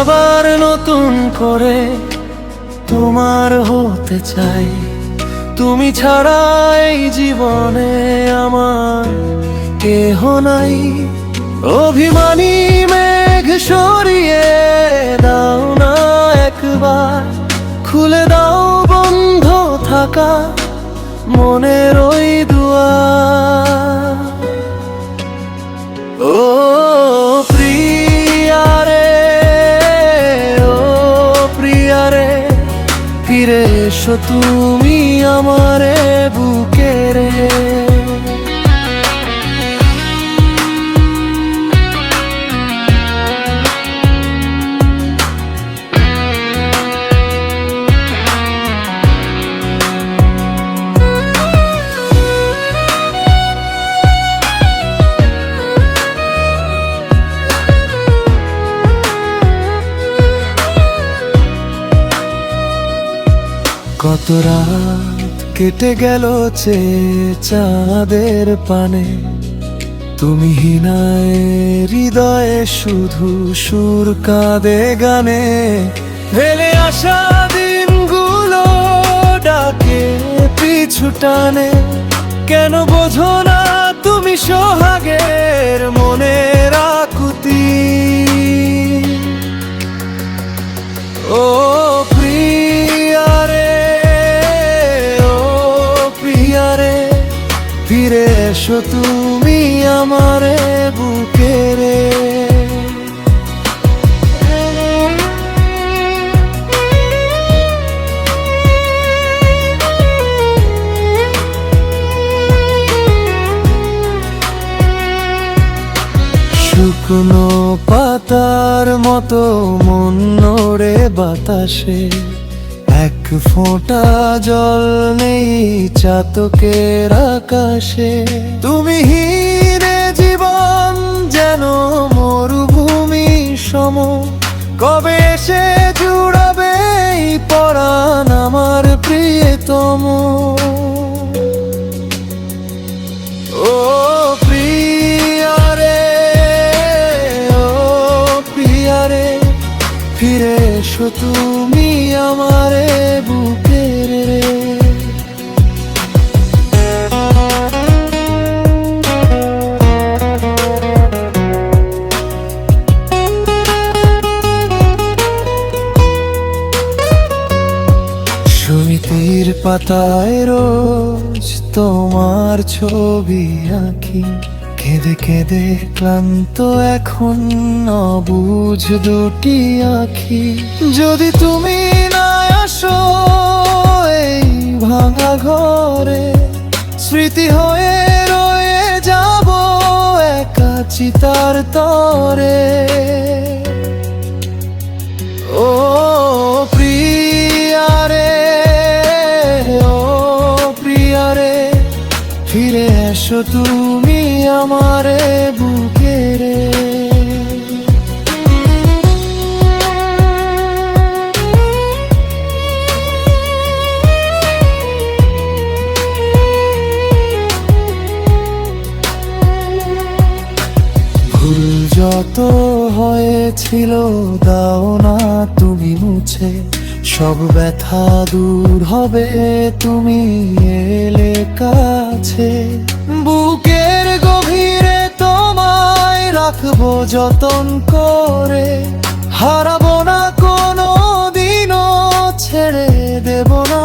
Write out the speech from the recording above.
আবার নতুন করে তোমার হতে চাই। তুমি ছাড়া এই জীবনে আমার কেহ নাই। অভিমানী মেঘ সরিয়ে দাও না একবার, খুলে দাও বন্ধ থাকা মনের ওই দুয়ার। ও প্রিয়ারে, ও প্রিয়ারে, ফিরে এসো তুমি আমারে বুকে রে। কত রাত কেটে গেল চাঁদের পানে, তুমি হিনায় হৃদয়ে শুধু সুর কাঁদে গানে। ফেলে আসা দিনগুলো ডাকে পিছু টানে, কেন বোঝো না তুমি সোহাগের মনের আকুতি। ও ফিরে এসো তুমি আমারে বুকে রে। শুকনো পাতার মতো মন নড়ে বাতাসে, এক ফোঁটা জল নেই চাতকের আকাশে। তুমি হীরে জীবন যেন মরুভূমি সম, কবে এসে জুড়াবে এই পরাণ আমার প্রিয়তম। ও প্রিয়ারে, ও প্রিয়ারে, ফিরে এসো তুমি আমারে বুকে রে। সমিতির পাতায় রোজ তোমার ছবি আঁকি, কেঁদে কেঁদে ক্লান্ত এখন অবুঝ দুটি আঁখি। যদি তুমি না আসো এই ভাঙা ঘরে, স্মৃতি হয়ে রয়ে যাব একা চিতার তরে। ও প্রিয়ারে, ও প্রিয়ারে, ফিরে এসো তুমি আমারে বুকে রে। ভুল যত হয়েছিল দাও না তুমি মুছে, সব ব্যথা দূর হবে তুমি এলে কাছে। বুকের গভীরে তোমায় রাখবো যতন করে, হারাবো না কোনো দিনও, ছেড়ে দেব না